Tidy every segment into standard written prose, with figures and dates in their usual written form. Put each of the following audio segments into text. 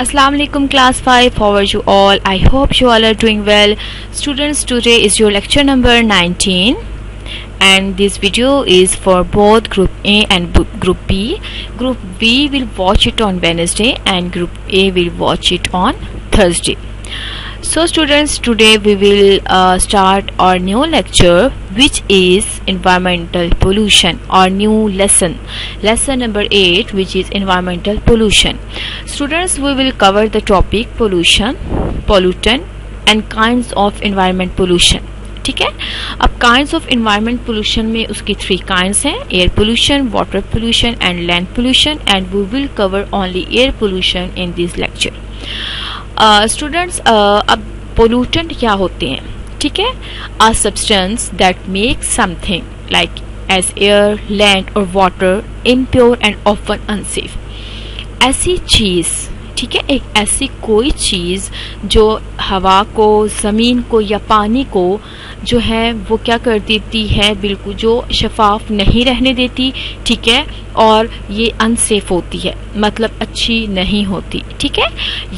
Assalamu alaikum class 5, how are you all? I hope you all are doing well. Students, today is your lecture number 19 and this video is for both group A and group B. Group B will watch it on Wednesday and group A will watch it on Thursday. So students, today we will start our new lecture, which is environmental pollution, or new lesson number 8, which is environmental pollution. Students, we will cover the topic pollution, pollutant and kinds of environment pollution. ठीक है. अब kinds of environment pollution में उसकी 3 kinds हैं: air pollution, water pollution and land pollution, and we will cover only air pollution in this lecture. Students, अब pollutant क्या होते हैं? ठीक है, a substance that make something like as air, land और water impure and often unsafe. ऐसी चीज, ठीक है, एक ऐसी कोई चीज जो हवा को, जमीन को या पानी को जो है वो क्या कर देती है, बिल्कुल जो शफाफ नहीं रहने देती, ठीक है, और ये अनसेफ होती है, मतलब अच्छी नहीं होती, ठीक है.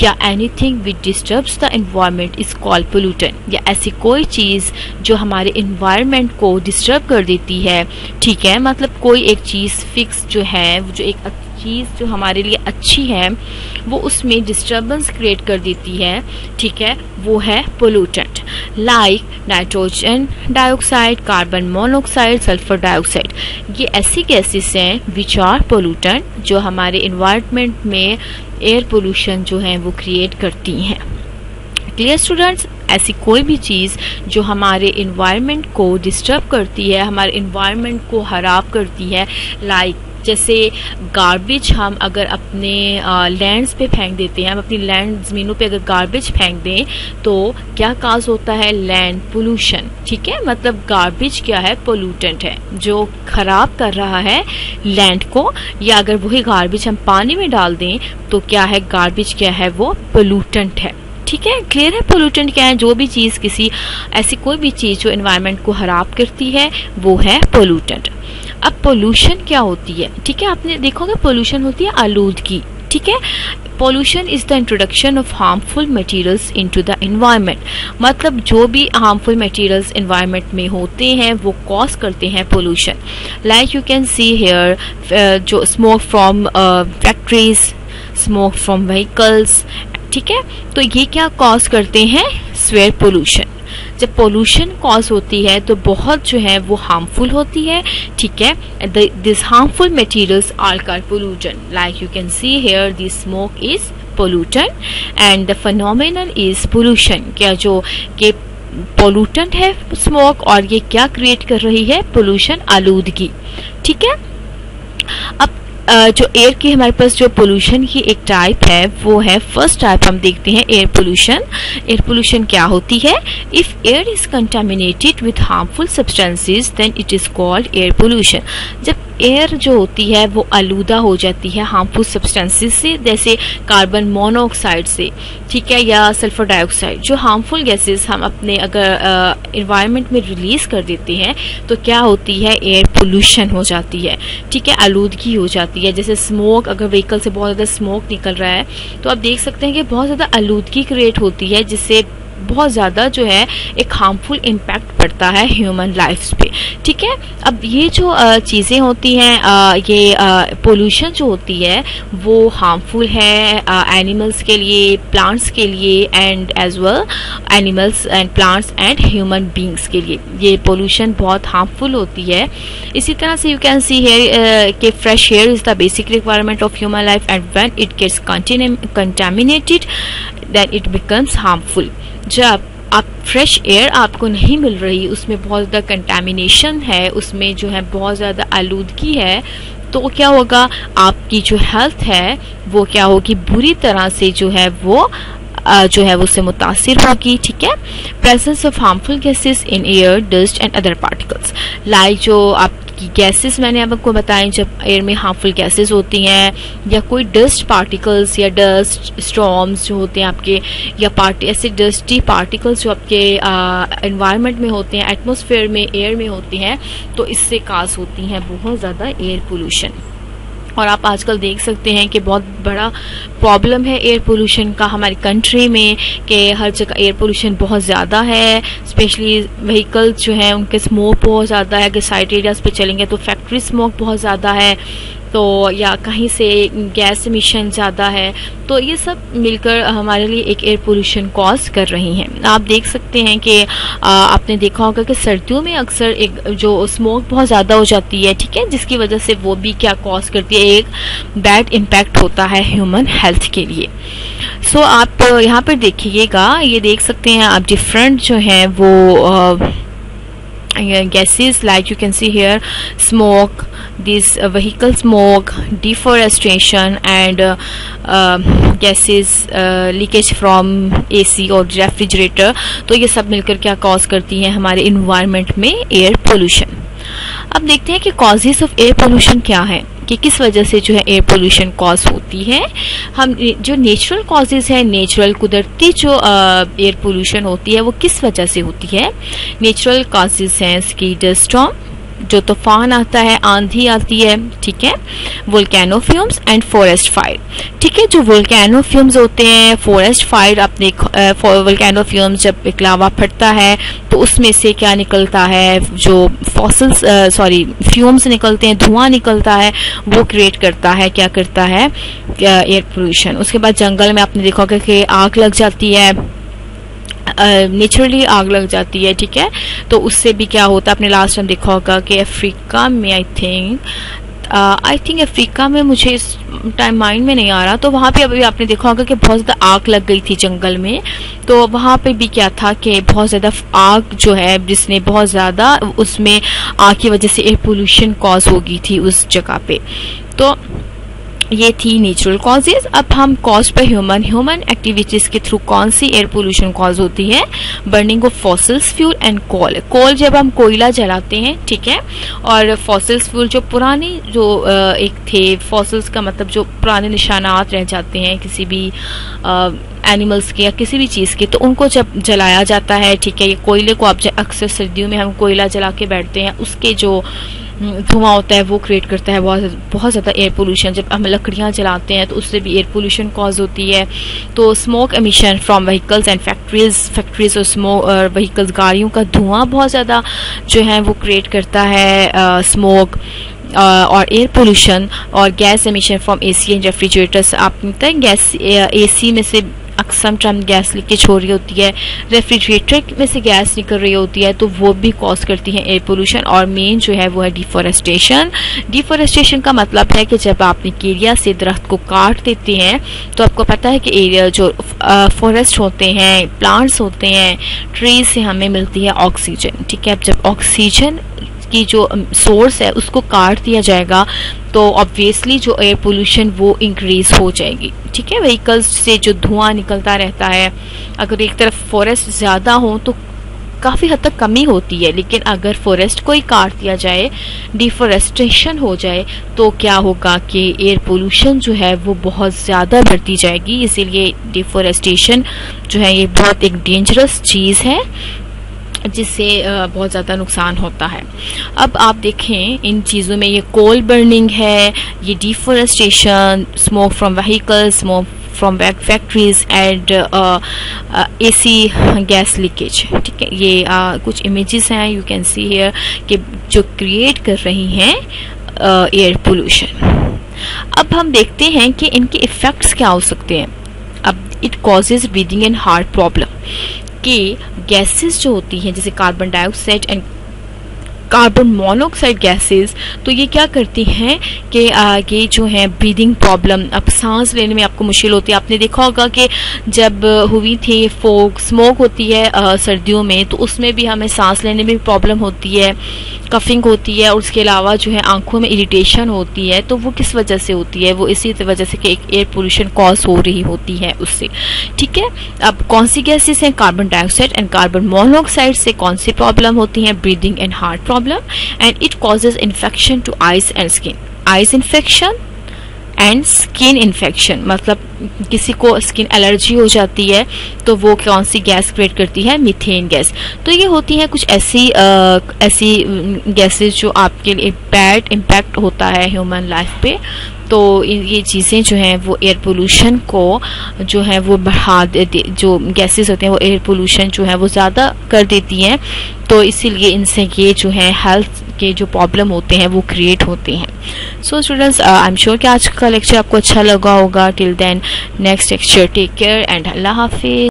या anything which disturbs the environment is called pollutant. या ऐसी कोई चीज जो हमारे एनवायरनमेंट को डिस्टर्ब कर देती है, ठीक है, मतलब कोई एक चीज फिक्स जो है, जो एक चीज जो हमारे लिए अच्छी है वो उसमें डिस्टर्बेंस क्रिएट कर देती है, ठीक है, वो है pollutant. Like nitrogen dioxide, carbon monoxide, sulphur dioxide. ये ऐसी गैसेस हैं विच आर पोल्यूटेंट जो हमारे एनवायरनमेंट में एयर पोल्यूशन जो है वो क्रिएट करती हैं. Clear students? ऐसी कोई भी चीज़ जो हमारे एनवायरनमेंट को डिस्टर्ब करती है, हमारे एनवायरनमेंट को खराब करती है, लाइक जैसे गार्बेज हम अगर अपने लैंड्स पे फेंक देते हैं, हम अपनी लैंड ज़मीनों पे अगर गार्बेज फेंक दें तो क्या काज होता है? Land pollution. ठीक है, मतलब गार्बेज क्या है? पोल्यूटेंट है जो खराब कर रहा है लैंड को. या अगर वही गार्बेज हम पानी में डाल दें तो क्या है? गार्बेज क्या है? वो पोल्यूटेंट है. ठीक है, क्लियर है? पोल्यूटेंट क्या है? जो भी चीज़, किसी ऐसी कोई भी चीज़ जो एनवायरनमेंट को खराब करती है वो है पोल्यूटेंट. अब पोल्यूशन क्या होती है? ठीक है, आपने देखोगे पोल्यूशन होती है आलूदगी. ठीक है, pollution is the introduction of harmful materials into the environment. मतलब जो भी हार्मफुल मटेरियल्स एनवायरनमेंट में होते हैं वो कॉज करते हैं pollution. Like you can see here, जो smoke from factories, smoke from vehicles. ठीक है, तो ये क्या कॉज करते हैं? स्वेयर पोल्यूशन. जब पोल्यूशन कॉज होती है तो बहुत जो है वो हार्मफुल होती है. ठीक है, this harmful materials are called pollutant. Like you can see here, this smoke is pollutant and the phenomenon is pollution. क्या जो के पोल्यूटेंट है स्मोक, और ये क्या क्रिएट कर रही है? पोल्यूशन, आलूदगी. ठीक है, अब जो एयर की हमारे पास जो पोल्यूशन की एक टाइप है वो है, फर्स्ट टाइप हम देखते हैं एयर पोल्यूशन. एयर पोल्यूशन क्या होती है? If air is contaminated with harmful substances then it is called air pollution. जब एयर जो होती है वो आलूदा हो जाती है हार्मफुल सब्सटेंसेस से, जैसे कार्बन मोनोऑक्साइड से, ठीक है, या सल्फर डाइऑक्साइड, जो हार्मफुल गैसेस हम अपने अगर एनवायरनमेंट में रिलीज कर देते हैं तो क्या होती है? एयर पोल्यूशन हो जाती है. ठीक है, आलूदगी हो जाती है. जैसे स्मोक, अगर व्हीकल से बहुत ज़्यादा स्मोक निकल रहा है तो आप देख सकते हैं कि बहुत ज़्यादा आलूदगी क्रिएट होती है, जिससे बहुत ज़्यादा जो है एक हार्मफुल इम्पैक्ट पड़ता है ह्यूमन लाइफ्स पे. ठीक है, अब ये जो चीज़ें होती हैं, ये पोल्यूशन जो होती है वो हार्मफुल है एनिमल्स के लिए, प्लांट्स के लिए, and as well animals and plants and human beings के लिए ये पोल्यूशन बहुत हार्मफुल होती है. इसी तरह से यू कैन सी हेयर कि fresh air is the basic requirement of human life and when it gets contaminated then it becomes harmful. जब आप फ्रेश एयर आपको नहीं मिल रही, उसमें बहुत ज़्यादा कंटामिनेशन है, उसमें जो है बहुत ज़्यादा आलूदगी है, तो क्या होगा? आपकी जो हेल्थ है वो क्या होगी? बुरी तरह से जो है वो उससे मुतासिर होगी. ठीक है, presence of harmful gases in air, dust and other particles. Like जो आपकी गैसेस मैंने आपको बताएं, जब एयर में हार्मफुल गैसेस होती हैं, या कोई डस्ट पार्टिकल्स या डस्ट स्टॉर्म्स जो होते हैं आपके, या ऐसे डस्टी पार्टिकल्स जो आपके एनवायरनमेंट में होते हैं, एटमॉस्फेयर में, एयर में होती हैं, तो इससे काज होती हैं बहुत ज़्यादा एयर पोल्यूशन. और आप आजकल देख सकते हैं कि बहुत बड़ा प्रॉब्लम है एयर पोल्यूशन का हमारी कंट्री में, कि हर जगह एयर पोल्यूशन बहुत ज़्यादा है। स्पेशली व्हीकल्स जो हैं उनके स्मोक बहुत ज़्यादा है, कि साइड एरियाज़ पे चलेंगे तो फैक्ट्री स्मोक बहुत ज़्यादा है, तो या कहीं से गैस एमिशन ज़्यादा है। तो ये सब मिलकर हमारे लिए एक एयर पोल्यूशन कॉज कर रही हैं। आप देख सकते हैं कि आपने देखा होगा कि सर्दियों में अक्सर एक जो स्मोक बहुत ज़्यादा हो जाती है, ठीक है, जिसकी वजह से वो भी क्या कॉज करती है, एक बैड इम्पैक्ट होता है ह्यूमन हेल्थ के लिए। सो आप यहाँ पर देखिएगा, ये देख सकते हैं आप डिफरेंट जो हैं वो gases, like you can see here, smoke, this vehicle smoke, deforestation and gases leakage from AC और रेफ्रिजरेटर। तो ये सब मिलकर क्या कॉज करती हैं हमारे इन्वायरमेंट में एयर पोल्यूशन। अब देखते हैं कि कॉजेस ऑफ एयर पोल्यूशन क्या है, कि किस वजह से जो है एयर पोल्यूशन कॉज होती है। हम जो नेचुरल कॉजेज है, नेचुरल कुदरती जो एयर पोल्यूशन होती है वो किस वजह से होती है। नेचुरल कॉजेज हैं स्कीडर स्टॉर्म, जो तूफान आता है, आंधी आती है, ठीक है, volcano fumes and forest fire, ठीक है। जो वोल्केनो फ्यूम्स होते हैं, फॉरेस्ट फायर, अपने वोल्केनो फ्यूम्स जब एक लावा फटता है तो उसमें से क्या निकलता है, जो फॉसिल्स फ्यूम्स निकलते हैं, धुआं निकलता है, वो क्रिएट करता है, क्या करता है, एयर पोल्यूशन। उसके बाद जंगल में आपने देखा होगा कि आग लग जाती है, नेचुरली आग लग जाती है, ठीक है, तो उससे भी क्या होता है, आपने लास्ट टाइम देखा होगा कि अफ्रीका में आई थिंक अफ्रीका में, मुझे इस टाइम माइंड में नहीं आ रहा, तो वहाँ पे अभी आपने देखा होगा कि बहुत ज़्यादा आग लग गई थी जंगल में। तो वहाँ पे भी क्या था कि बहुत ज़्यादा आग जो है, जिसने बहुत ज़्यादा, उसमें आग की वजह से एयर पोल्यूशन कॉज हो गई थी उस जगह पे। तो ये थी नेचुरल कॉजेज। अब हम कॉज पे ह्यूमन एक्टिविटीज के थ्रू कौन सी एयर पोल्यूशन कॉज होती है, burning of fossils fuel and coal जब हम कोयला जलाते हैं, ठीक है, और फॉसिल्स फ्यूल जो पुरानी जो एक थे, फॉसिल्स का मतलब जो पुराने निशानात रह जाते हैं किसी भी एनिमल्स के या किसी भी चीज़ के, तो उनको जब जलाया जाता है, ठीक है, ये कोयले को आप अक्सर सर्दियों में हम कोयला जला के बैठते हैं, उसके जो धुआं होता है वो क्रिएट करता है बहुत ज़्यादा एयर पोल्यूशन। जब हम लकड़ियाँ जलाते हैं तो उससे भी एयर पोल्यूशन कॉज होती है। तो smoke emission from vehicles and factories और स्मोक व्हीकल्स, गाड़ियों का धुआं बहुत ज़्यादा जो है वो क्रिएट करता है स्मोक और एयर पोल्यूशन। और gas emission from AC and refrigerators, आप पता है गैस एसी में से अक्सर टाइम गैस लीकेज हो रही होती है, रेफ्रिजरेटर में से गैस निकल रही होती है, तो वो भी कॉज करती है एयर पोल्यूशन। और मेन जो है वो है डिफॉरेस्टेशन का मतलब है कि जब आप एक एरिया से दरख्त को काट देते हैं, तो आपको पता है कि एरिया जो फॉरेस्ट होते हैं, प्लांट्स होते हैं, ट्रीज से हमें मिलती है ऑक्सीजन, ठीक है। अब जब ऑक्सीजन की जो सोर्स है उसको काट दिया जाएगा तो ऑब्वियसली जो एयर पोल्यूशन वो इंक्रीज हो जाएगी, ठीक है। व्हीकल्स से जो धुआं निकलता रहता है, अगर एक तरफ फॉरेस्ट ज़्यादा हो तो काफ़ी हद तक कमी होती है, लेकिन अगर फॉरेस्ट को ही काट दिया जाए, डिफॉरेस्टेशन हो जाए, तो क्या होगा कि एयर पोल्यूशन जो है वो बहुत ज़्यादा बढ़ती जाएगी। इसीलिए डिफॉरेस्टेशन जो है ये बहुत एक डेंजरस चीज़ है, जिससे बहुत ज़्यादा नुकसान होता है। अब आप देखें इन चीज़ों में, ये कोल बर्निंग है, ये deforestation, smoke from vehicles, smoke from factories and AC gas leakage, ठीक है। ये कुछ इमेजेस हैं, यू कैन सी हियर, कि जो क्रिएट कर रही हैं एयर पोल्यूशन। अब हम देखते हैं कि इनके इफ़ेक्ट्स क्या हो सकते हैं। अब it causes breathing and heart problem, कि गैसेस जो होती हैं जैसे carbon dioxide and carbon monoxide gases, तो ये क्या करती हैं कि ये जो है ब्रीदिंग प्रॉब्लम, अब सांस लेने में आपको मुश्किल होती है। आपने देखा होगा कि जब हुई थी फोग स्मोक होती है सर्दियों में, तो उसमें भी हमें सांस लेने में भी प्रॉब्लम होती है, कफिंग होती है, और उसके अलावा जो है आंखों में इरिटेशन होती है। तो वो किस वजह से होती है, वो इसी वजह से कि एक एयर पोल्यूशन कॉज हो रही होती है उससे, ठीक है। अब कौन सी गैसेस हैं, carbon dioxide and carbon monoxide से कौन सी प्रॉब्लम होती है, breathing and heart problem. And it causes infection to eyes and skin, eyes infection and skin infection, मतलब किसी को स्किन एलर्जी हो जाती है तो वो कौन सी गैस क्रिएट करती है, मीथेन गैस। तो ये होती है कुछ ऐसी गैसेस जो आपके लिए बैड इम्पैक्ट होता है ह्यूमन लाइफ पे। तो ये चीज़ें जो हैं वो एयर पोल्यूशन को जो है वो बढ़ा देती, जो गैसेस होते हैं वो एयर पोल्यूशन जो है वो ज़्यादा कर देती हैं, तो इसीलिए इनसे ये जो है हेल्थ के जो प्रॉब्लम होते हैं वो क्रिएट होते हैं। So students, I am sure कि आज का लेक्चर आपको अच्छा लगा होगा। Till then next lecture, take care and अल्लाह हाफिज़।